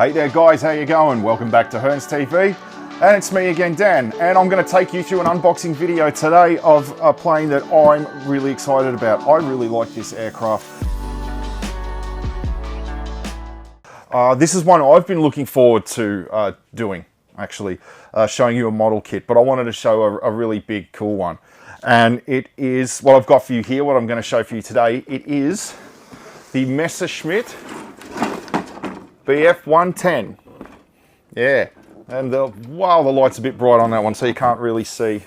Hey there guys, how you going? Welcome back to Hearns TV, and it's me again, Dan, and I'm going to take you through an unboxing video today of a plane that I'm really excited about. I really like this aircraft. This is one I've been looking forward to doing, actually, showing you a model kit, but I wanted to show a really big, cool one. And it is, what I've got for you here, what I'm going to show for you today, it is the Messerschmitt Bf110. Yeah, and wow, the light's a bit bright on that one, so you can't really see.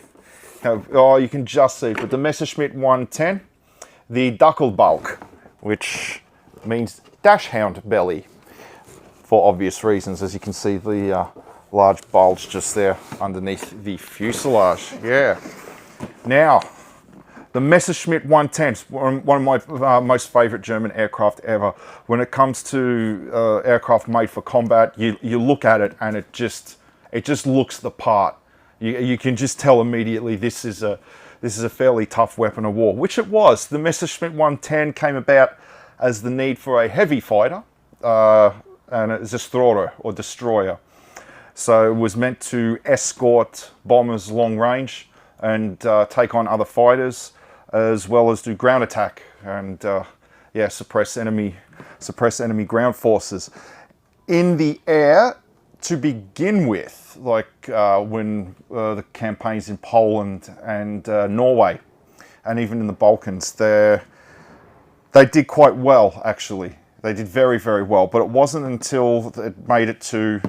Oh, you can just see, but the Messerschmitt 110, the Dackelbauch, which means dash hound belly, for obvious reasons, as you can see the large bulge just there underneath the fuselage. Yeah. Now, the Messerschmitt 110 is one of my most favourite German aircraft ever. When it comes to aircraft made for combat, you look at it and it just looks the part. You can just tell immediately this is a fairly tough weapon of war, which it was. The Messerschmitt 110 came about as the need for a heavy fighter and a Zerstörer or destroyer. So it was meant to escort bombers long range and take on other fighters, as well as do ground attack and yeah, suppress enemy ground forces in the air to begin with, like when the campaigns in Poland and Norway, and even in the Balkans, they did quite well, actually. They did very, very well, but it wasn't until it made it to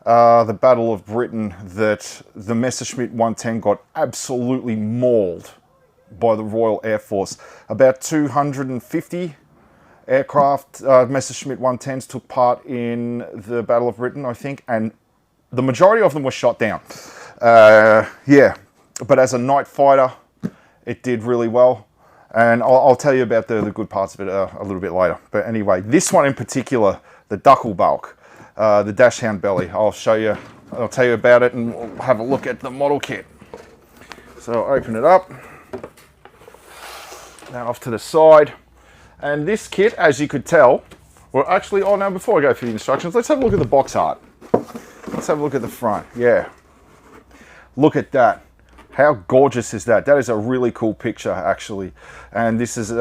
the Battle of Britain that the Messerschmitt 110 got absolutely mauled by the Royal Air Force. About 250 aircraft, Messerschmitt 110s, took part in the Battle of Britain, I think, and the majority of them were shot down. Yeah, but as a night fighter, it did really well, and I'll tell you about the good parts of it a little bit later. But anyway, this one in particular, the Dackelbauch, the dash hound belly, I'll tell you about it, and we'll have a look at the model kit. So I'll open it up. Now off to the side, and this kit, as you could tell, well actually, oh no, before I go through the instructions, let's have a look at the box art. Let's have a look at the front. Yeah, look at that. How gorgeous is that? That is a really cool picture, actually. And this is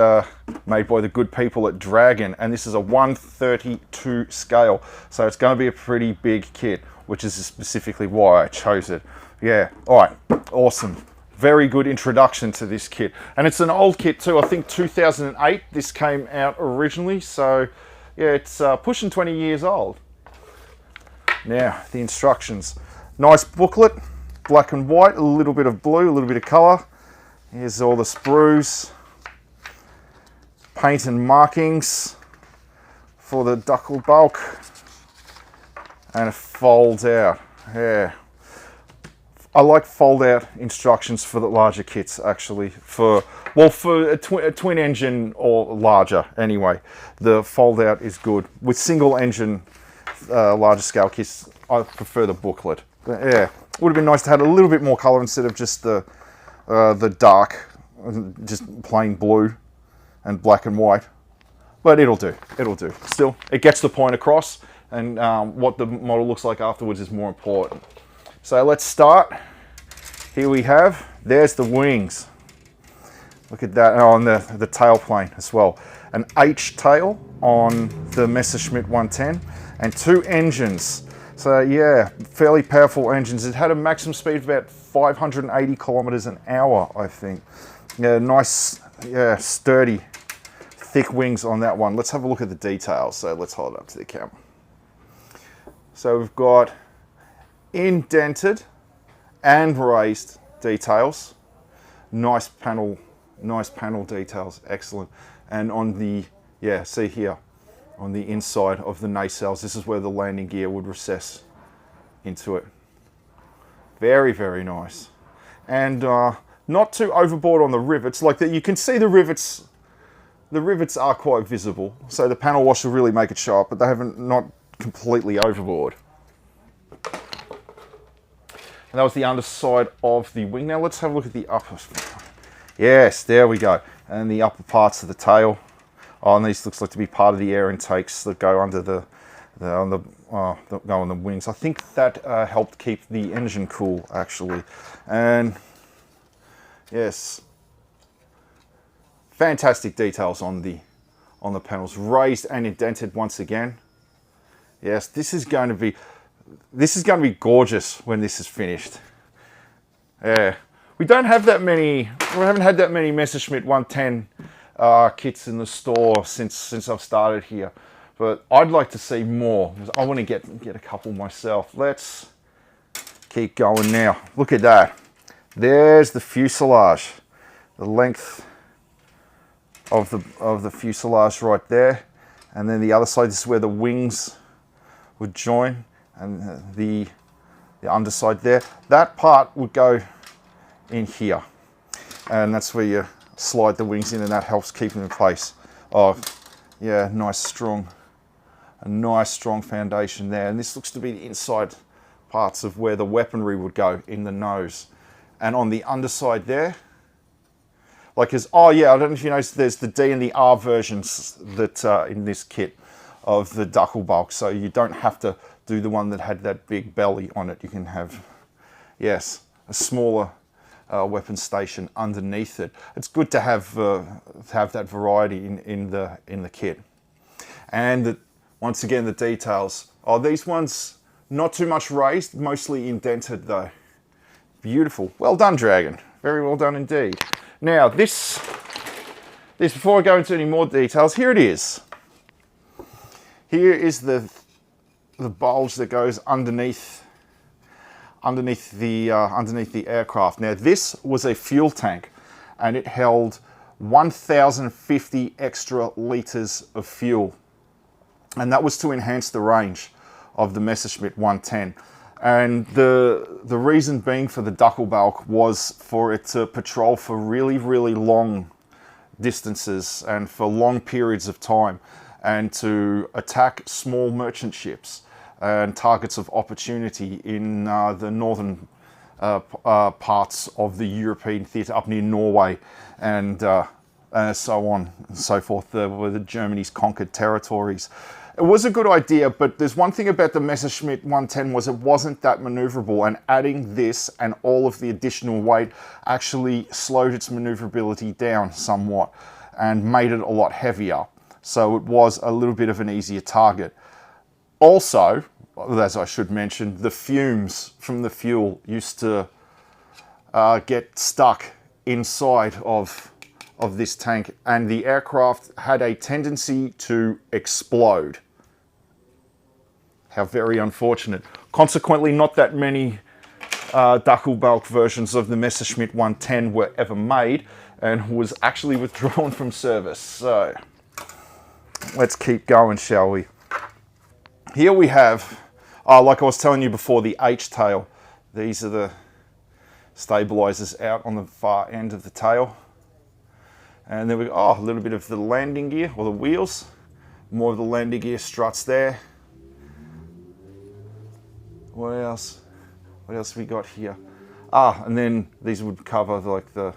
made by the good people at Dragon, and this is a 1/32 scale, so it's going to be a pretty big kit, which is specifically why I chose it. Yeah, all right, awesome. Very good introduction to this kit, and it's an old kit too. I think 2008 this came out originally, so yeah, it's pushing 20 years old. Now the instructions, nice booklet, black and white, a little bit of blue, a little bit of color. Here's all the sprues, paint and markings for the Dackelbauch, and it folds out. Yeah, I like fold-out instructions for the larger kits, actually. For a twin engine or larger, anyway. The fold-out is good. With single-engine, larger scale kits, I prefer the booklet. But yeah, would have been nice to have a little bit more color instead of just the dark, just plain blue and black and white. But it'll do. It'll do. Still, it gets the point across, and what the model looks like afterwards is more important. So let's start. Here we have, there's the wings. Look at that, on the tail plane as well. An H tail on the Messerschmitt 110 and two engines. So yeah, fairly powerful engines. It had a maximum speed of about 580 kilometers an hour, I think. Yeah, nice, yeah, sturdy, thick wings on that one. Let's have a look at the details. So let's hold it up to the camera. So we've got indented and raised details. Nice panel details, excellent. And on the, yeah, see here, on the inside of the nacelles, this is where the landing gear would recess into it. Very, very nice. And not too overboard on the rivets, like that. You can see the rivets are quite visible, so the panel wash will really make it show up, but they haven't, not completely overboard. And that was the underside of the wing. Now let's have a look at the upper. Yes, there we go. And the upper parts of the tail. Oh, and these looks like to be part of the air intakes that go under the on the go on the wings. I think that helped keep the engine cool actually. And yes, fantastic details on the panels, raised and indented once again. Yes, this is going to be gorgeous when this is finished. Yeah, we don't have that many. We haven't had that many Messerschmitt 110 kits in the store since I've started here, but I'd like to see more. I want to get a couple myself. Let's keep going now. Look at that. There's the fuselage, the length of the fuselage right there, and then the other side. This is where the wings would join, and the underside there. That part would go in here, and that's where you slide the wings in, and that helps keep them in place. Oh, yeah, a nice strong foundation there. And this looks to be the inside parts of where the weaponry would go in the nose. And on the underside there, like oh yeah, I don't know if you noticed, there's the D and the R versions that in this kit of the Dackelbauch, so you don't have to do the one that had that big belly on it. You can have, yes, a smaller weapon station underneath it. It's good to have that variety in the kit. And once again, the details. Oh, these ones not too much raised, mostly indented though. Beautiful. Well done, Dragon. Very well done indeed. Now this before I go into any more details, here it is. Here is the bulge that goes underneath the aircraft. Now this was a fuel tank, and it held 1,050 extra litres of fuel, and that was to enhance the range of the Messerschmitt 110. And the reason being for the Dackelbauch was for it to patrol for really, really long distances and for long periods of time, and to attack small merchant ships and targets of opportunity in the northern parts of the European theatre, up near Norway and so on and so forth, where the Germany's conquered territories. It was a good idea, but there's one thing about the Messerschmitt 110 was it wasn't that maneuverable, and adding this and all of the additional weight actually slowed its maneuverability down somewhat and made it a lot heavier. So it was a little bit of an easier target. Also, as I should mention, the fumes from the fuel used to get stuck inside of this tank, and the aircraft had a tendency to explode. How very unfortunate. Consequently, not that many Dackelbauch versions of the Messerschmitt 110 were ever made, and was actually withdrawn from service. So let's keep going, shall we? Here we have, like I was telling you before, the H-tail. These are the stabilizers out on the far end of the tail. And then we go, a little bit of the landing gear, or the wheels. More of the landing gear struts there. What else? What else we got here? And then these would cover like the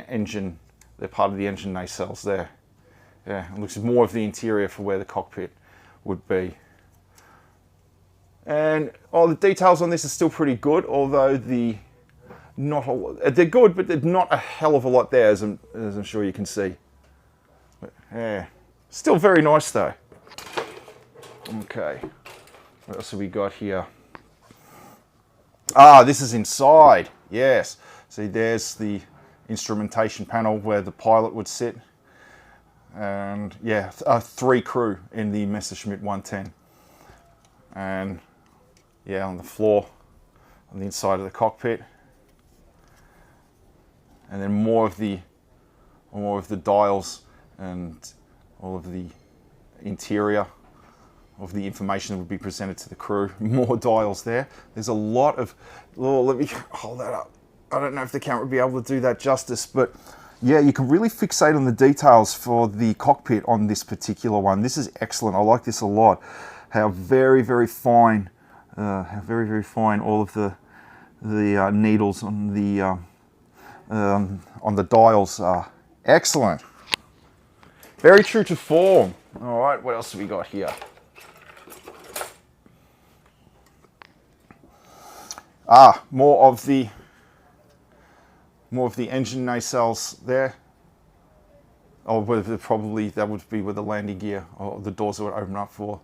engine. They're part of the engine nacelles there. Yeah, it looks more of the interior for where the cockpit would be. And the details on this are still pretty good, although they're good, but there's not a hell of a lot there, as I'm sure you can see. But, yeah, still very nice though. Okay, what else have we got here? This is inside. Yes, see, there's the instrumentation panel where the pilot would sit, and yeah, 3 crew in the Messerschmitt 110, and yeah, on the floor, on the inside of the cockpit. And then more of the dials and all of the interior of the information that would be presented to the crew. More dials there. There's a lot of, let me hold that up. I don't know if the camera would be able to do that justice, but yeah, you can really fixate on the details for the cockpit on this particular one. This is excellent. I like this a lot. How very, very fine, all of the needles on the dials are. Excellent. Very true to form. All right, what else have we got here? More of the engine nacelles there. Or probably that would be with the landing gear, or the doors that would open up for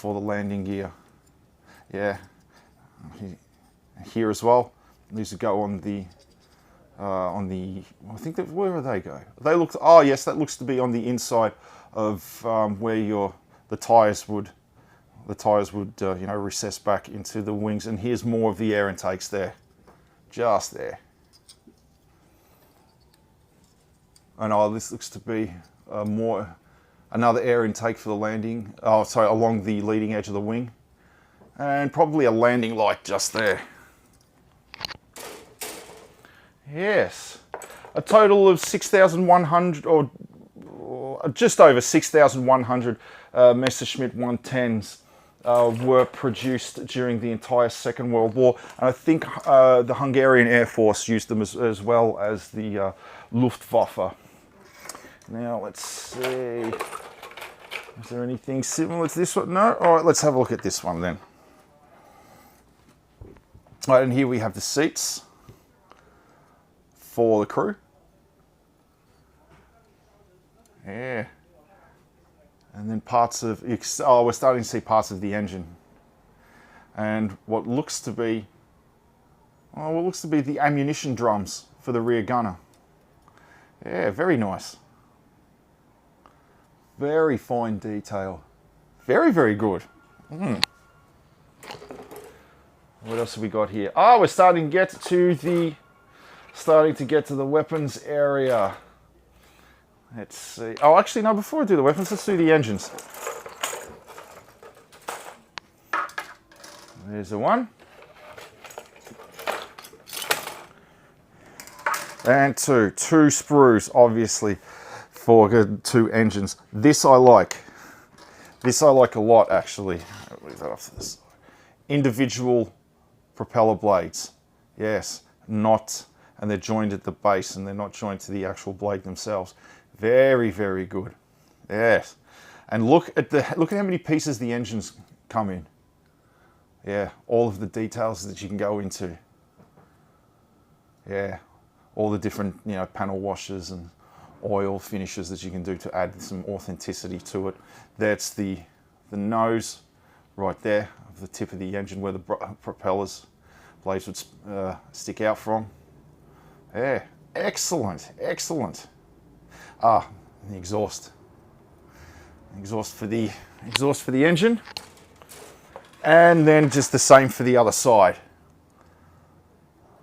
the landing gear. Yeah, here as well. These would go on the I think that, where do they go? They look. Oh yes, that looks to be on the inside of where the tires would you know, recess back into the wings. And here's more of the air intakes there, just there. And this looks to be another air intake for the landing. Oh, sorry, along the leading edge of the wing, and probably a landing light just there. Yes, a total of 6,100 or just over 6,100 Messerschmitt 110s were produced during the entire Second World War. And I think the Hungarian Air Force used them as well as the Luftwaffe. Now let's see, is there anything similar to this one? No? All right, let's have a look at this one then. All right, and here we have the seats for the crew. Yeah. And then parts of, we're starting to see parts of the engine. And what looks to be the ammunition drums for the rear gunner. Yeah, very nice. Very fine detail. Very, very good. What else have we got here? Oh, we're starting to get to the weapons area. Let's see. Oh, actually, no, before I do the weapons, let's do the engines. There's the one. And two sprues, obviously, for two engines. This I like. This I like a lot, actually. I'll leave that off to this side. Individual propeller blades. Yes, and they're joined at the base, and they're not joined to the actual blade themselves. Very, very good. Yes. And look at how many pieces the engines come in. Yeah, all of the details that you can go into. Yeah, all the different, you know, panel washes and oil finishes that you can do to add some authenticity to it. That's the nose right there of the tip of the engine where the propellers blades would stick out from. Yeah, excellent, excellent. The exhaust. Exhaust for the engine. And then just the same for the other side.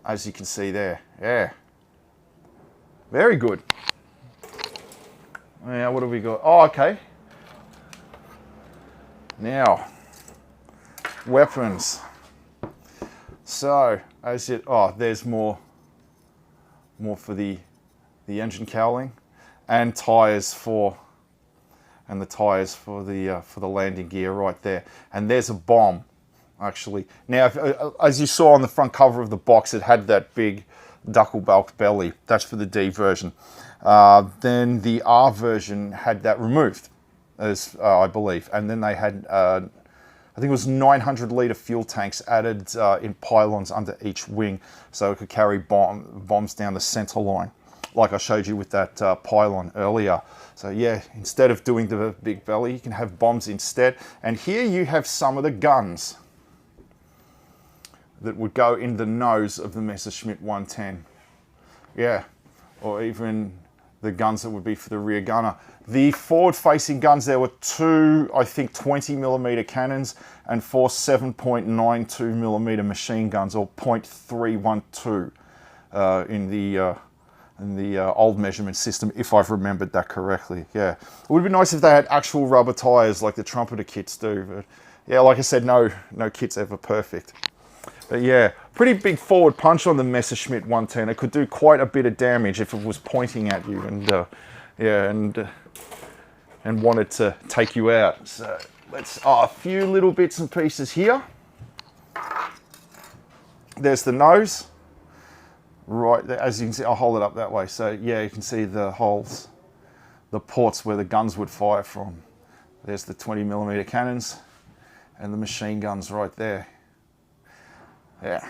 As you can see there. Yeah. Very good. Now what have we got? Oh, okay. Now, weapons. So, there's more for the engine cowling, and tires for the landing gear right there. And there's a bomb, actually. Now, as you saw on the front cover of the box, it had that big Dackelbauch belly. That's for the D version. Then the R version had that removed, as I believe. And then they had, I think it was 900-litre fuel tanks added in pylons under each wing, so it could carry bombs down the center line, like I showed you with that pylon earlier. So yeah, instead of doing the big belly, you can have bombs instead. And here you have some of the guns that would go in the nose of the Messerschmitt 110. Yeah, or even the guns that would be for the rear gunner. The forward-facing guns, there were two, I think, 20mm cannons and four 7.92mm machine guns, or .312 in the old measurement system, if I've remembered that correctly. Yeah, it would be nice if they had actual rubber tires like the trumpeter kits do. But yeah, like I said, no kit's ever perfect. But yeah, pretty big forward punch on the Messerschmitt 110. It could do quite a bit of damage if it was pointing at you and wanted to take you out. So let's a few little bits and pieces here. There's the nose. Right there, as you can see, I'll hold it up that way. So yeah, you can see the holes, the ports where the guns would fire from. There's the 20mm cannons and the machine guns right there. Yeah.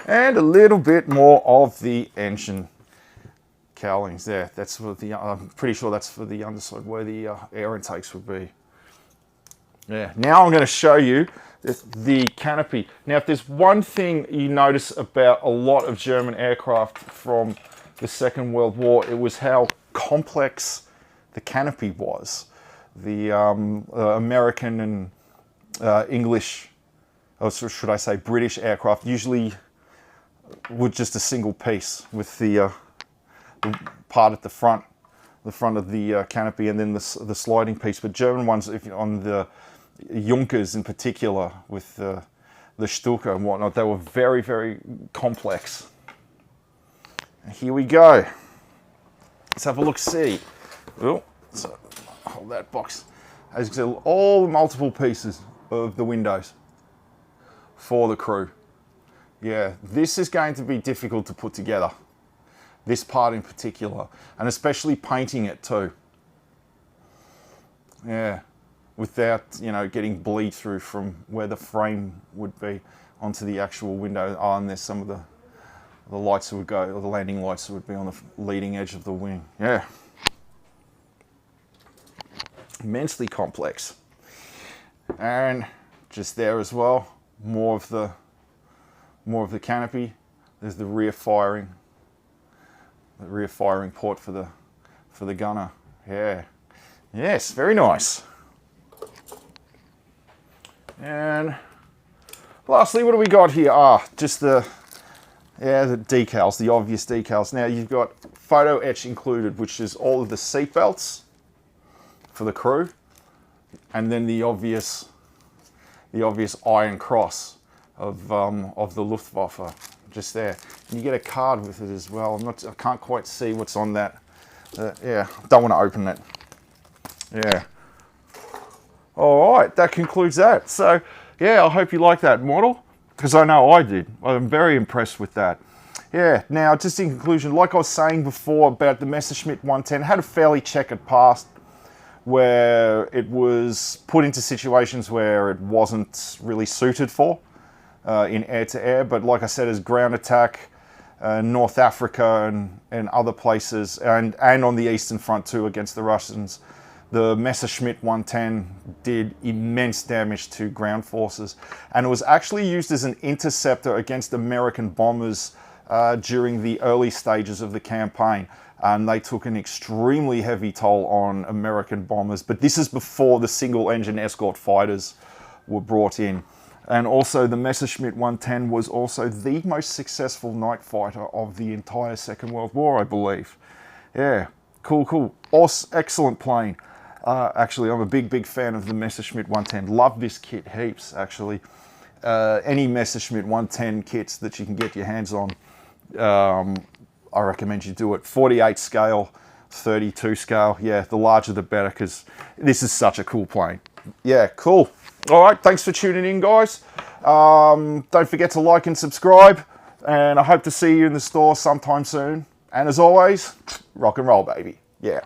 And a little bit more of the engine cowlings there. That's for the, I'm pretty sure that's for the underside where the air intakes would be. Yeah, now I'm going to show you the canopy. Now, if there's one thing you notice about a lot of German aircraft from the Second World War, it was how complex the canopy was. The American and English, or should I say British aircraft, usually with just a single piece with the part at the front of the canopy, and then the sliding piece. But German ones, if on the Junkers in particular, with the Stuka and whatnot, they were very, very complex. And here we go. Let's have a look-see. Oh, so hold that box. As you can see, all the multiple pieces of the windows for the crew. Yeah, this is going to be difficult to put together. This part in particular, and especially painting it too. Yeah, without, you know, getting bleed through from where the frame would be onto the actual window. Oh, and there's some of the lights that would go, or the landing lights that would be on the leading edge of the wing. Yeah. Immensely complex. And just there as well, more of the canopy. There's the rear firing port for the gunner. Yeah. Yes, very nice. And lastly, what do we got here? Just the decals, the obvious decals. Now you've got photo etch included, which is all of the seat belts for the crew, and then the obvious iron cross of the Luftwaffe just there. And you get a card with it as well. I can't quite see what's on that. Yeah, don't want to open it. Yeah. All right, that concludes that. So, yeah, I hope you like that model, because I know I did. I'm very impressed with that. Yeah, now, just in conclusion, like I was saying before about the Messerschmitt 110, had a fairly checkered past where it was put into situations where it wasn't really suited for in air-to-air. But like I said, as ground attack, North Africa and other places, and on the Eastern Front too against the Russians, the Messerschmitt 110 did immense damage to ground forces, and it was actually used as an interceptor against American bombers during the early stages of the campaign. And they took an extremely heavy toll on American bombers, but this is before the single-engine escort fighters were brought in. And also the Messerschmitt 110 was also the most successful night fighter of the entire Second World War, I believe. Yeah, cool. Awesome, excellent plane. Actually, I'm a big fan of the Messerschmitt 110. Love this kit heaps, actually. Any Messerschmitt 110 kits that you can get your hands on, I recommend you do it. 48 scale, 32 scale. Yeah, the larger the better, because this is such a cool plane. Yeah, cool. All right, thanks for tuning in, guys. Don't forget to like and subscribe, and I hope to see you in the store sometime soon. And as always, rock and roll, baby. Yeah.